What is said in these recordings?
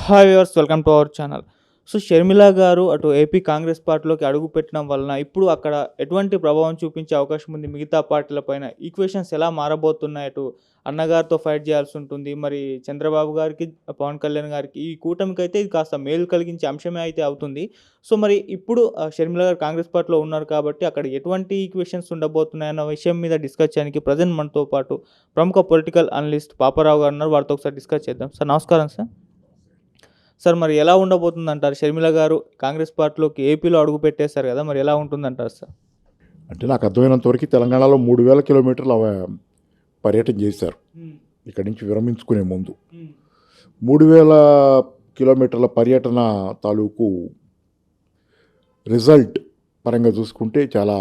Hi viewers, welcome to our channel. So Sharmila గారు అటు AP Congress పార్టీలోకి అడుగుపెట్టడం వలన ఇప్పుడు అక్కడ ఎటువంటి ప్రభావం చూపించే అవకాశం ఉంది మిగతా పార్టీల పైన? ఈక్వేషన్స్ ఎలా మారబోతున్నాయి? అటు అన్నగారితో ఫైట్ చేయాల్సి ఉంటుంది. మరి చంద్రబాబు గారికి, పవన్ కళ్యాణ్ గారికి ఈ కూటమికైతే ఇది కాస్త మేలు కలిగించే అంశమే అయితే అవుతుంది. సో మరి ఇప్పుడు షర్మిల గారు కాంగ్రెస్ పార్టీలో ఉన్నారు కాబట్టి అక్కడ ఎటువంటి ఈక్వేషన్స్ ఉండబోతున్నాయన్న విషయం మీద డిస్కస్ చేయడానికి ప్రజెంట్ మనతో పాటు ప్రముఖ పొలిటికల్ అనలిస్ట్ పాపారావు గారు ఉన్నారు. వారితో ఒకసారి డిస్కస్ చేద్దాం. సార్ నమస్కారం సార్. సార్ మరి ఎలా ఉండబోతుందంటారు? షర్మిల గారు కాంగ్రెస్ పార్టీలోకి ఏపీలో అడుగుపెట్టేశారు కదా! మరి ఎలా ఉంటుందంటారు సార్? అంటే నాకు అర్థమైనంత వరకు తెలంగాణలో 3000 కిలోమీటర్లు పర్యటన చేశారు ఇక్కడి నుంచి విరమించుకునే ముందు. 3000 కిలోమీటర్ల పర్యటన తాలూకు రిజల్ట్ పరంగా చూసుకుంటే చాలా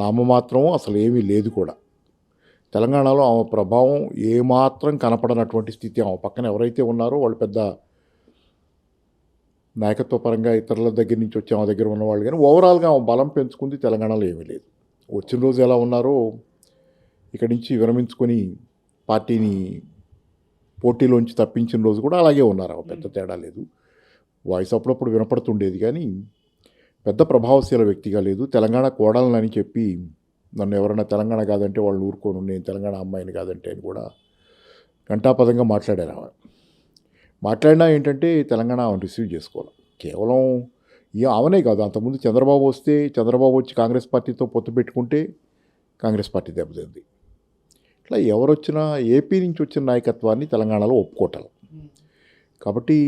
నామమాత్రం, అసలు ఏమీ లేదు కూడా. తెలంగాణలో ఆమె ప్రభావం ఏమాత్రం కనపడనటువంటి స్థితి. ఆమె పక్కన ఎవరైతే ఉన్నారో వాళ్ళు పెద్ద నాయకత్వ పరంగా ఇతరుల దగ్గర నుంచి వచ్చి ఆమె దగ్గర ఉన్నవాళ్ళు, కానీ ఓవరాల్గా ఆమె బలం పెంచుకుంది తెలంగాణలో ఏమీ లేదు. వచ్చిన రోజు ఎలా ఉన్నారో ఇక్కడి నుంచి విరమించుకొని పార్టీని పోటీలోంచి తప్పించిన రోజు కూడా అలాగే ఉన్నారు. ఆమె పెద్ద తేడా లేదు. వాయిస్ అప్పుడప్పుడు వినపడుతుండేది కానీ పెద్ద ప్రభావశీల వ్యక్తిగా లేదు. తెలంగాణ కోడలని చెప్పి నన్ను ఎవరైనా తెలంగాణ కాదంటే వాళ్ళు ఊరుకోను, నేను తెలంగాణ అమ్మాయిని కాదంటే అని కూడా ఘంటాపదంగా మాట్లాడారు. ఆమె మాట్లాడినా ఏంటంటే తెలంగాణ ఆమెను రిసీవ్ చేసుకోవాలి. కేవలం ఆమెనే కాదు, అంతకుముందు చంద్రబాబు వస్తే, చంద్రబాబు వచ్చి కాంగ్రెస్ పార్టీతో పొత్తు పెట్టుకుంటే కాంగ్రెస్ పార్టీ దెబ్బతింది. ఇట్లా ఎవరు వచ్చినా ఏపీ నుంచి వచ్చిన నాయకత్వాన్ని తెలంగాణలో ఒప్పుకోవటాలి. కాబట్టి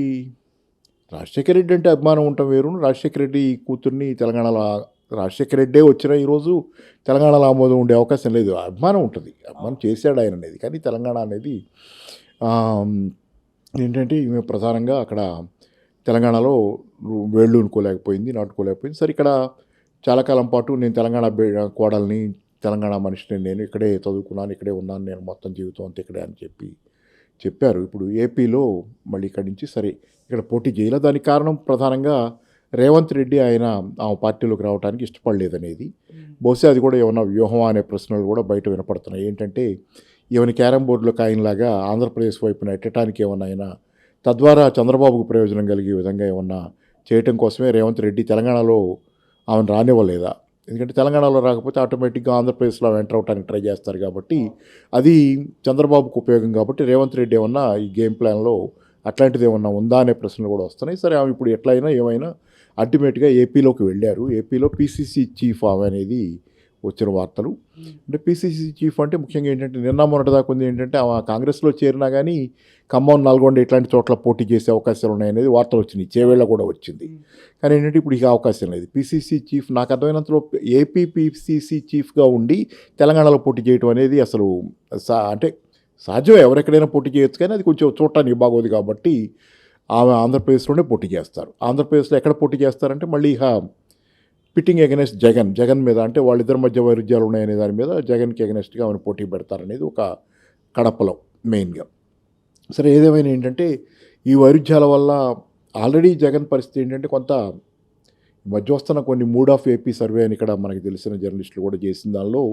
రాజశేఖర రెడ్డి అంటే అభిమానం ఉండటం వేరు. రాజశేఖర రెడ్డి కూతుర్ని తెలంగాణలో రాజశేఖర రెడ్డే వచ్చిన ఈరోజు తెలంగాణలో ఆమోదం ఉండే అవకాశం లేదు. అభిమానం ఉంటుంది, అభిమానం చేశాడు ఆయన అనేది. కానీ తెలంగాణ అనేది ఏంటంటే ఈమె ప్రధానంగా అక్కడ తెలంగాణలో వేళ్ళు అనుకోలేకపోయింది, నాటుకోలేకపోయింది. సరే, ఇక్కడ చాలా కాలం పాటు నేను తెలంగాణ కోడల్ని, తెలంగాణ మనిషిని, నేను ఇక్కడే చదువుకున్నాను, ఇక్కడే ఉన్నాను, నేను మొత్తం జీవితం అంతా ఇక్కడే అని చెప్పారు. ఇప్పుడు ఏపీలో మళ్ళీ ఇక్కడి నుంచి సరే ఇక్కడ పోటీ చేయాలి. దానికి కారణం ప్రధానంగా రేవంత్ రెడ్డి ఆయన ఆమె పార్టీలోకి రావడానికి ఇష్టపడలేదనేది. బహుశా అది కూడా ఏమన్నా వ్యూహమా అనే ప్రశ్నలు కూడా బయట వినపడుతున్నాయి. ఏంటంటే ఈవెన్ క్యారమ్ బోర్డులో కాయిన్లాగా ఆంధ్రప్రదేశ్ వైపున ఎట్టడానికి ఏమన్నా అయినా, తద్వారా చంద్రబాబుకు ప్రయోజనం కలిగే విధంగా ఏమన్నా చేయటం కోసమే రేవంత్ రెడ్డి తెలంగాణలో ఆమెను రానివ్వలేదా? ఎందుకంటే తెలంగాణలో రాకపోతే ఆటోమేటిక్గా ఆంధ్రప్రదేశ్లో ఎంటర్ అవడానికి ట్రై చేస్తారు కాబట్టి అది చంద్రబాబుకు ఉపయోగం. కాబట్టి రేవంత్ రెడ్డి ఏమన్నా ఈ గేమ్ ప్లాన్లో అట్లాంటిది ఏమన్నా ఉందా అనే ప్రశ్నలు కూడా వస్తున్నాయి. సరే, ఆమె ఇప్పుడు ఎట్లయినా ఏమైనా అల్టిమేట్గా ఏపీలోకి వెళ్ళారు. ఏపీలో పీసీసీ చీఫ్ ఆమె అనేది వచ్చిన వార్తలు. అంటే పీసీసీ చీఫ్ అంటే ముఖ్యంగా ఏంటంటే నిన్న మొన్నటిదాకా ఉంది ఏంటంటే ఆమె కాంగ్రెస్లో చేరినా కానీ ఖమ్మం, నల్గొండ ఇట్లాంటి చోట్ల పోటీ చేసే అవకాశాలు ఉన్నాయనేది వార్తలు వచ్చినాయి. చేవేళ్ళ కూడా వచ్చింది. కానీ ఏంటంటే ఇప్పుడు ఇక అవకాశం లేదు. పీసీసీ చీఫ్ నాకు అర్థమైనంతలో ఏపీ పీసీసీ చీఫ్గా ఉండి తెలంగాణలో పోటీ చేయడం అనేది అసలు అంటే సాధ్యమే, ఎవరెక్కడైనా పోటీ చేయొచ్చు, కానీ అది కొంచెం చూడటానికి బాగోదు. కాబట్టి ఆమె ఆంధ్రప్రదేశ్లోనే పోటీ చేస్తారు. ఆంధ్రప్రదేశ్లో ఎక్కడ పోటీ చేస్తారంటే మళ్ళీ ఇక పిట్టింగ్ ఎగనెస్ట్ జగన్ మీద, అంటే వాళ్ళిద్దరి మధ్య వైరుధ్యాలు ఉన్నాయనే దాని మీద జగన్కి ఎగనెస్ట్గా ఆమెను పోటీ పెడతారనేది ఒక కడపలో మెయిన్గా. సరే, ఏదేమైనా ఏంటంటే ఈ వైరుధ్యాల వల్ల ఆల్రెడీ జగన్ పరిస్థితి ఏంటంటే కొంత మధ్య వస్తున్న కొన్ని మూడ్ ఆఫ్ ఏపీ సర్వే అని ఇక్కడ మనకి తెలిసిన జర్నలిస్టులు కూడా చేసిన దానిలో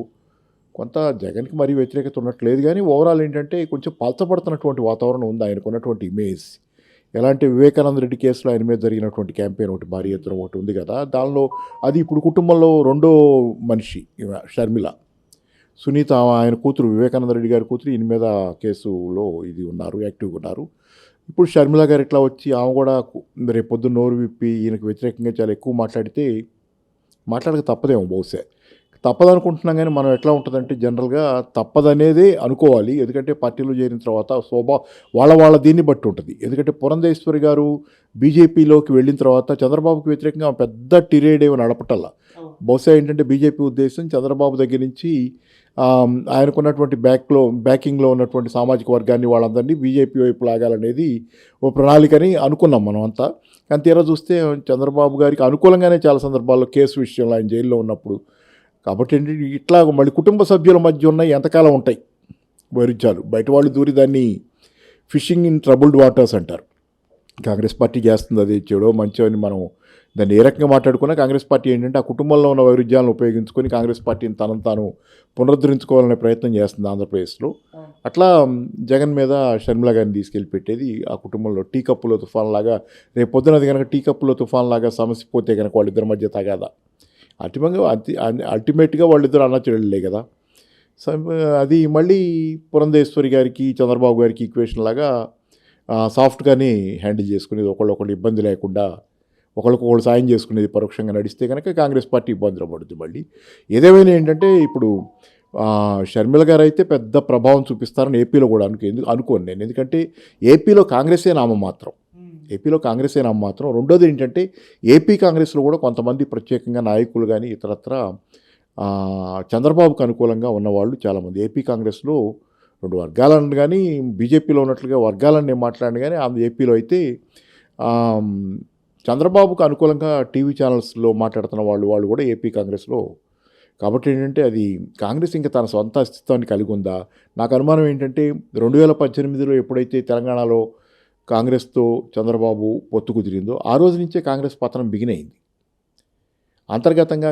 కొంత జగన్కి మరీ వ్యతిరేకత ఉన్నట్లేదు. కానీ ఓవరాల్ ఏంటంటే కొంచెం పలచబడుతున్నటువంటి వాతావరణం ఉంది. ఆయనకున్నటువంటి ఇమేజ్ ఎలాంటి వివేకానంద రెడ్డి కేసులో ఆయన మీద జరిగినటువంటి క్యాంపెయిన్ ఒకటి భారీ ఎత్తున ఒకటి ఉంది కదా, దానిలో అది ఇప్పుడు కుటుంబంలో రెండో మనిషి షర్మిల, సునీత ఆయన కూతురు, వివేకానంద రెడ్డి గారి కూతురు ఈయన మీద కేసులో యాక్టివ్గా ఉన్నారు. ఇప్పుడు షర్మిల గారు ఇట్లా వచ్చి ఆమె కూడా రేపు పొద్దున్న నోరు విప్పి ఈయనకు వ్యతిరేకంగా చాలా ఎక్కువ మాట్లాడక తప్పదేమో. బహుశా తప్పదనుకుంటున్నాం, కానీ మనం ఎట్లా ఉంటుందంటే జనరల్గా తప్పదనేదే అనుకోవాలి. ఎందుకంటే పార్టీలో చేరిన తర్వాత వాళ్ళ దీన్ని బట్టి ఉంటుంది. ఎందుకంటే పురంధేశ్వరి గారు బీజేపీలోకి వెళ్ళిన తర్వాత చంద్రబాబుకి వ్యతిరేకంగా పెద్ద టిరేడ్ ఏమి నడపటల్లా. బహుశా ఏంటంటే బీజేపీ ఉద్దేశం చంద్రబాబు దగ్గర నుంచి ఆయనకున్నటువంటి బ్యాకింగ్లో ఉన్నటువంటి సామాజిక వర్గాన్ని వాళ్ళందరినీ బీజేపీ వైపు లాగాలనేది ఓ ప్రణాళికని అనుకున్నాం మనం అంతా. కానీ తీరా చూస్తే చంద్రబాబు గారికి అనుకూలంగానే చాలా సందర్భాల్లో కేసు విషయంలో ఆయన జైల్లో ఉన్నప్పుడు. కాబట్టి ఏంటంటే ఇట్లా మళ్ళీ కుటుంబ సభ్యుల మధ్య ఉన్నాయి ఎంతకాలం ఉంటాయి వైరుధ్యాలు. బయట వాళ్ళు దూరి దాన్ని ఫిషింగ్ ఇన్ ట్రబుల్డ్ వాటర్స్ అంటారు. కాంగ్రెస్ పార్టీ చేస్తుంది అది చెడో మంచో అని మనం దాన్ని ఏ రకంగా మాట్లాడుకున్నా కాంగ్రెస్ పార్టీ ఏంటంటే ఆ కుటుంబంలో ఉన్న వైరుధ్యాలను ఉపయోగించుకొని కాంగ్రెస్ పార్టీని తనను తాను పునరుద్ధరించుకోవాలనే ప్రయత్నం చేస్తుంది ఆంధ్రప్రదేశ్లో. అట్లా జగన్ మీద షర్మిల గారిని తీసుకెళ్ళి పెట్టేది ఆ కుటుంబంలో టీ కప్పులో తుఫాన్ లాగా. రేపు పొద్దున అది కనుక టీ కప్పులో తుఫాన్ లాగా సమస్య పోతే కనుక వాళ్ళిద్దరి మధ్య తగాదా అల్టిమేట్గా వాళ్ళిద్దరు అన్న చెల్లెళ్ళే కదా. అది మళ్ళీ పురంధేశ్వరి గారికి చంద్రబాబు గారికి ఈక్వేషన్ లాగా సాఫ్ట్గానే హ్యాండిల్ చేసుకునేది, ఒకళ్ళు ఇబ్బంది లేకుండా ఒకళ్ళకొకళ్ళు సాయం చేసుకునేది పరోక్షంగా నడిస్తే కనుక కాంగ్రెస్ పార్టీ ఇబ్బందులు పడుతుంది. మళ్ళీ ఏదేమైనా ఏంటంటే ఇప్పుడు షర్మిల గారు అయితే పెద్ద ప్రభావం చూపిస్తారని ఏపీలో కూడా అనుకోను నేను. ఎందుకంటే ఏపీలో కాంగ్రెసే నామమాత్రం. రెండోది ఏంటంటే ఏపీ కాంగ్రెస్లో కూడా కొంతమంది ప్రత్యేకంగా నాయకులు కానీ ఇతరత్ర చంద్రబాబుకు అనుకూలంగా ఉన్నవాళ్ళు చాలామంది ఏపీ కాంగ్రెస్లో 2 వర్గాలను కానీ బీజేపీలో ఉన్నట్లుగా వర్గాలను నేను మాట్లాడిన కానీ ఏపీలో అయితే చంద్రబాబుకు అనుకూలంగా టీవీ ఛానల్స్లో మాట్లాడుతున్న వాళ్ళు కూడా ఏపీ కాంగ్రెస్లో. కాబట్టి ఏంటంటే అది కాంగ్రెస్ ఇంకా తన సొంత అస్తిత్వాన్ని కలిగి ఉందా? నాకు అనుమానం ఏంటంటే 2018లో ఎప్పుడైతే తెలంగాణలో కాంగ్రెస్తో చంద్రబాబు పొత్తు కుదిరిందో ఆ రోజు నుంచే కాంగ్రెస్ పతనం బిగినైంది. అంతర్గతంగా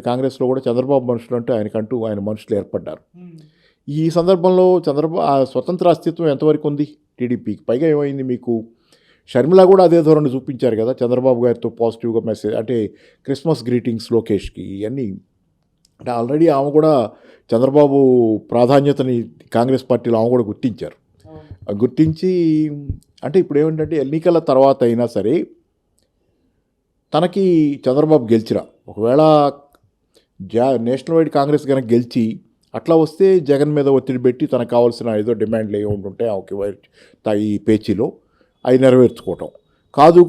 కాంగ్రెస్లో కూడా చంద్రబాబు మనుషులు అంటే ఆయన మనుషులు ఏర్పడ్డారు. ఈ సందర్భంలో స్వతంత్ర అస్తిత్వం ఎంతవరకు ఉంది టీడీపీకి? పైగా ఏమైంది, మీకు షర్మిల కూడా అదే ధోరణి చూపించారు కదా చంద్రబాబు గారితో పాజిటివ్గా మెసేజ్, అంటే క్రిస్మస్ గ్రీటింగ్స్ లోకేష్కి ఇవన్నీ. అంటే ఆల్రెడీ ఆమె కూడా చంద్రబాబు ప్రాధాన్యతని కాంగ్రెస్ పార్టీలో ఆమె కూడా గుర్తించి అంటే ఇప్పుడు ఏమిటంటే ఎన్నికల తర్వాత అయినా సరే తనకి చంద్రబాబు గెలిచిరా, ఒకవేళ నేషనల్ వైడ్ కాంగ్రెస్ కనుక గెలిచి అట్లా వస్తే జగన్ మీద ఒత్తిడి పెట్టి తనకు కావాల్సిన ఏదో డిమాండ్లు ఏమి ఉంటుంటే ఈ పేచీలో అవి నెరవేర్చుకోవటం. కాదు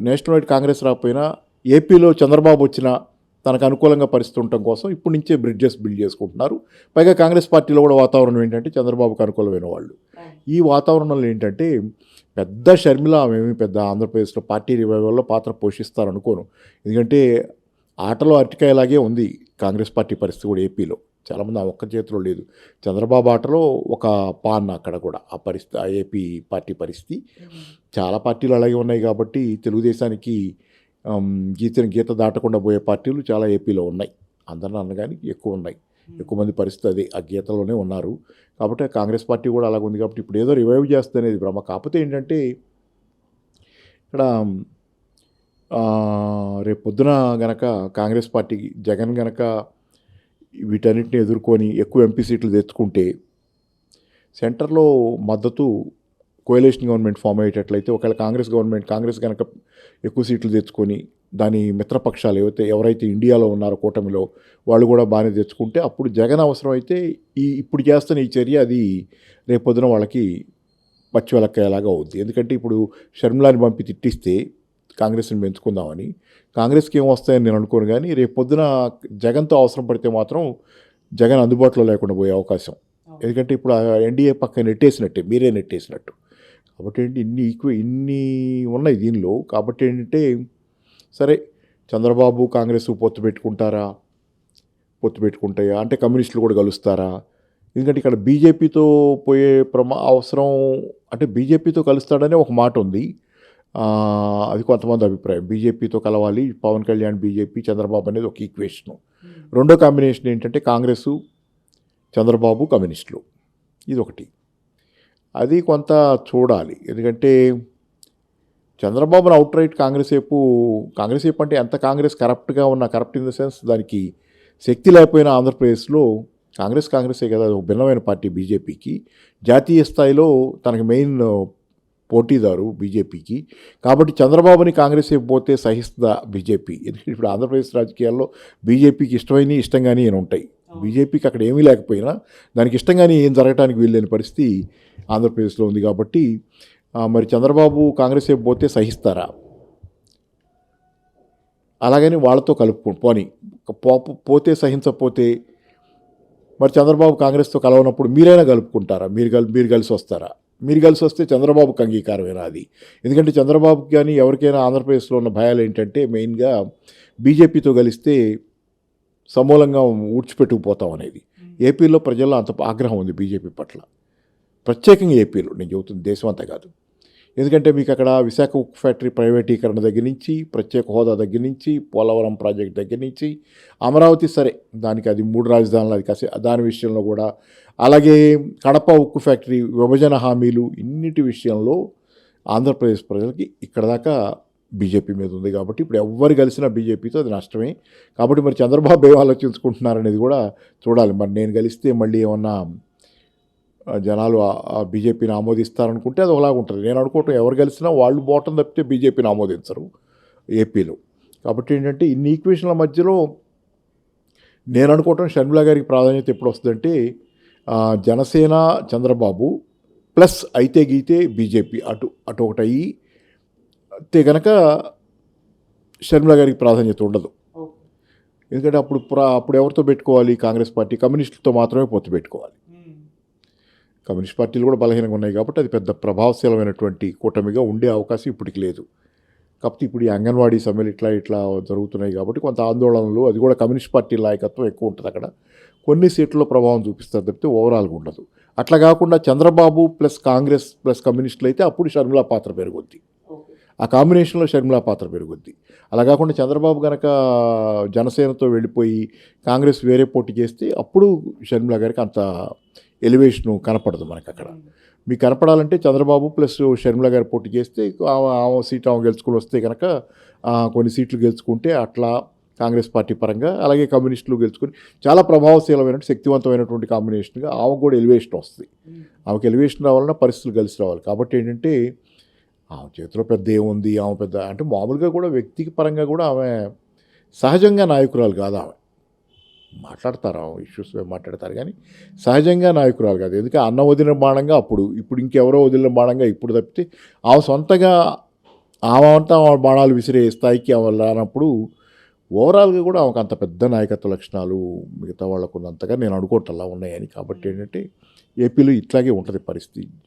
నేషనల్ వైడ్ కాంగ్రెస్ రాకపోయినా ఏపీలో చంద్రబాబు వచ్చినా తనకు అనుకూలంగా పరిస్థితి ఉండటం కోసం ఇప్పటి నుంచే బ్రిడ్జెస్ బిల్డ్ చేసుకుంటున్నారు. పైగా కాంగ్రెస్ పార్టీలో కూడా వాతావరణం ఏంటంటే చంద్రబాబుకు అనుకూలమైన వాళ్ళు. ఈ వాతావరణంలో ఏంటంటే పెద్ద షర్మిల ఆమెమి పెద్ద ఆంధ్రప్రదేశ్లో పార్టీ రివైవల్లో పాత్ర పోషిస్తారనుకోను. ఎందుకంటే ఆటలో అరటికాయలాగే ఉంది కాంగ్రెస్ పార్టీ పరిస్థితి కూడా ఏపీలో. చాలామంది ఆ ఒక్క చేతిలో లేదు. చంద్రబాబు ఆటలో ఒక పాన్ అక్కడ కూడా ఆ పరిస్థితి, ఆ ఏపీ పార్టీ పరిస్థితి. చాలా పార్టీలు అలాగే ఉన్నాయి కాబట్టి తెలుగుదేశానికి గీత దాటకుండా పోయే పార్టీలు చాలా ఏపీలో ఉన్నాయి. అందరిని అనగాని ఎక్కువ ఉన్నాయి. ఎక్కువ మంది పరిస్థితి అదే, ఆ గీతలోనే ఉన్నారు. కాబట్టి కాంగ్రెస్ పార్టీ కూడా అలాగ ఉంది. కాబట్టి ఇప్పుడు ఏదో రివైవ్ చేస్తుంది అనేది భ్రమ. కాకపోతే ఏంటంటే ఇక్కడ రేపు పొద్దున గనక కాంగ్రెస్ పార్టీకి జగన్ గనక వీటన్నిటిని ఎదుర్కొని ఎక్కువ ఎంపీ సీట్లు తెచ్చుకుంటే సెంటర్లో మద్దతు కోయలేషన్ గవర్నమెంట్ ఫామ్ అయ్యేటట్లయితే, ఒకవేళ కాంగ్రెస్ కనుక ఎక్కువ సీట్లు తెచ్చుకొని దాని మిత్రపక్షాలు ఎవరైతే ఇండియాలో ఉన్నారో కూటమిలో వాళ్ళు కూడా బాగానే తెచ్చుకుంటే అప్పుడు జగన్ అవసరమైతే ఇప్పుడు చేస్తున్న ఈ చర్య అది రేపొద్దున వాళ్ళకి పచ్చి వెలక్కాయలాగా అవుద్ది. ఎందుకంటే ఇప్పుడు షర్మిలాని పంపి తిట్టిస్తే కాంగ్రెస్ని పెంచుకుందామని, కాంగ్రెస్కి ఏం వస్తాయని నేను అనుకోను. కానీ రేపు పొద్దున జగన్తో అవసరం పడితే మాత్రం జగన్ అందుబాటులో లేకుండా పోయే అవకాశం. ఎందుకంటే ఇప్పుడు ఎన్డీఏ పక్క నెట్టేసినట్టే, మీరే నెట్టేసినట్టు. కాబట్టి ఏంటి ఇన్ని ఉన్నాయి దీనిలో. కాబట్టి ఏంటంటే సరే చంద్రబాబు కాంగ్రెస్ పొత్తు పెట్టుకుంటాయా అంటే కమ్యూనిస్టులు కూడా కలుస్తారా? ఎందుకంటే ఇక్కడ బీజేపీతో పోయే అవసరం అంటే బీజేపీతో కలుస్తాడనే ఒక మాట ఉంది. అది కొంతమంది అభిప్రాయం. బీజేపీతో కలవాలి పవన్ కళ్యాణ్, బీజేపీ, చంద్రబాబు అనేది ఒక ఈక్వేషను. రెండో కాంబినేషన్ ఏంటంటే కాంగ్రెసు, చంద్రబాబు, కమ్యూనిస్టులు, ఇది ఒకటి. అది కొంత చూడాలి. ఎందుకంటే చంద్రబాబును అవుట్ రైట్ కాంగ్రెస్ వైపు అంటే ఎంత Congress corrupt in the sense దానికి శక్తి లేకపోయినా ఆంధ్రప్రదేశ్లో కాంగ్రెసే కదా, ఒక భిన్నమైన పార్టీ బీజేపీకి. జాతీయ స్థాయిలో తనకు మెయిన్ పోటీదారు బీజేపీకి. కాబట్టి చంద్రబాబుని కాంగ్రెస్ పోతే సహిస్తుందా బీజేపీ? ఎందుకంటే ఇప్పుడు ఆంధ్రప్రదేశ్ రాజకీయాల్లో బీజేపీకి ఇష్టంగానే ఉంటాయి. బీజేపీకి అక్కడ ఏమీ లేకపోయినా దానికి ఇష్టంగానే ఏం జరగడానికి వీల్లేని పరిస్థితి ఆంధ్రప్రదేశ్లో ఉంది. కాబట్టి మరి చంద్రబాబు కాంగ్రెస్ పోతే సహిస్తారా? అలాగని వాళ్ళతో పోతే సహించకపోతే మరి చంద్రబాబు కాంగ్రెస్తో కలవనప్పుడు మీరైనా కలుపుకుంటారా? మీరు కలిసి వస్తారా? మీరు కలిసి వస్తే చంద్రబాబుకి అంగీకారమేనా అది? ఎందుకంటే చంద్రబాబుకి కానీ ఎవరికైనా ఆంధ్రప్రదేశ్లో ఉన్న భయాలు ఏంటంటే మెయిన్గా బీజేపీతో కలిస్తే సమూలంగా ఊడ్చిపెట్టుకుపోతాం అనేది. ఏపీలో ప్రజల్లో అంత ఆగ్రహం ఉంది బీజేపీ పట్ల, ప్రత్యేకంగా ఏపీలో నేను చెబుతుంది, దేశం అంతా కాదు. ఎందుకంటే మీకు అక్కడ విశాఖ ఉక్కు ఫ్యాక్టరీ ప్రైవేటీకరణ దగ్గర నుంచి, ప్రత్యేక హోదా దగ్గర నుంచి, పోలవరం ప్రాజెక్ట్ దగ్గర నుంచి, అమరావతి సరే దానికి అది 3 రాజధానులు అది కాసే దాని విషయంలో కూడా, అలాగే కడప ఉక్కు ఫ్యాక్టరీ విభజన హామీలు ఇన్నిటి విషయంలో ఆంధ్రప్రదేశ్ ప్రజలకి ఇక్కడ దాకా బీజేపీ మీద ఉంది కాబట్టి ఇప్పుడు ఎవ్వరు కలిసినా బీజేపీతో అది నష్టమే. కాబట్టి మరి చంద్రబాబు ఏం ఆలోచించుకుంటున్నారనేది కూడా చూడాలి. మరి నేను కలిస్తే మళ్ళీ ఏమన్నా జనాలు ఆ బీజేపీని ఆమోదిస్తారనుకుంటే అది ఒకలాగా ఉంటుంది. నేను అనుకోవటం ఎవరు కలిసినా వాళ్ళు పోవటం తప్పితే బీజేపీని ఆమోదించరు ఏపీలో. కాబట్టి ఏంటంటే ఇన్ని ఈక్వేషన్ల మధ్యలో నేను అనుకోవటం షర్మిల గారికి ప్రాధాన్యత ఎప్పుడు వస్తుందంటే జనసేన చంద్రబాబు ప్లస్ అయితే గీతే బీజేపీ అటు ఒకటి అయ్యి అయితే కనుక షర్మిల గారికి ప్రాధాన్యత ఉండదు. ఎందుకంటే అప్పుడు ఎవరితో పెట్టుకోవాలి? కాంగ్రెస్ పార్టీ కమ్యూనిస్టులతో మాత్రమే పొత్తు పెట్టుకోవాలి. కమ్యూనిస్ట్ పార్టీలు కూడా బలహీనంగా ఉన్నాయి కాబట్టి అది పెద్ద ప్రభావశీలమైనటువంటి కూటమిగా ఉండే అవకాశం ఇప్పటికి లేదు. కాకపోతే ఇప్పుడు ఈ అంగన్వాడీ సమ్మెలు ఇట్లా జరుగుతున్నాయి కాబట్టి కొంత ఆందోళనలు, అది కూడా కమ్యూనిస్ట్ పార్టీ నాయకత్వం ఎక్కువ ఉంటుంది అక్కడ. కొన్ని సీట్లలో ప్రభావం చూపిస్తారు తప్పితే ఓవరాల్గా ఉండదు. అట్లా కాకుండా చంద్రబాబు ప్లస్ కాంగ్రెస్ ప్లస్ కమ్యూనిస్టులు అయితే అప్పుడు షర్మిల పాత్ర పెరుగుద్ది. ఆ కాంబినేషన్లో షర్మిల పాత్ర పెరుగుద్ది. అలా కాకుండా చంద్రబాబు కనుక జనసేనతో వెళ్ళిపోయి కాంగ్రెస్ వేరే పోటీ చేస్తే అప్పుడు షర్మిల గారికి అంత ఎలివేషను కనపడదు మనకు అక్కడ. మీకు కనపడాలంటే చంద్రబాబు ప్లస్ షర్మిల గారు పోటీ చేస్తే ఆమె సీట్ ఆమె గెలుచుకుని వస్తే కనుక కొన్ని సీట్లు గెలుచుకుంటే అట్లా కాంగ్రెస్ పార్టీ పరంగా, అలాగే కమ్యూనిస్టులు గెలుచుకుని చాలా ప్రభావశీలమైన శక్తివంతమైనటువంటి కాంబినేషన్గా ఆమెకు కూడా ఎలివేషన్ వస్తుంది. ఆమెకు ఎలివేషన్ రావాలన్నా పరిస్థితులు కలిసి రావాలి. కాబట్టి ఏంటంటే ఆమె చేతిలో పెద్ద ఏముంది, ఆమె పెద్ద అంటే మామూలుగా కూడా వ్యక్తికి పరంగా కూడా ఆమె సహజంగా నాయకురాలు కాదు. ఆమె మాట్లాడతారు, ఆమె ఇష్యూస్ మాట్లాడతారు కానీ సహజంగా నాయకురాలు కాదు. ఎందుకంటే అన్న వదిలిన బాణంగా ఇప్పుడు ఇంకెవరో వదిలిన బాణంగా ఇప్పుడు తప్పితే ఆమె సొంతగా ఆమె అంతా ఆమె బాణాలు విసిరే స్థాయికి ఆమె రానప్పుడు ఓవరాల్గా కూడా ఆమెకు అంత పెద్ద నాయకత్వ లక్షణాలు మిగతా వాళ్ళకు ఉన్నంతగా నేను అనుకోవటం అలా ఉన్నాయని. కాబట్టి ఏంటంటే ఏపీలో ఇట్లాగే ఉంటుంది పరిస్థితి.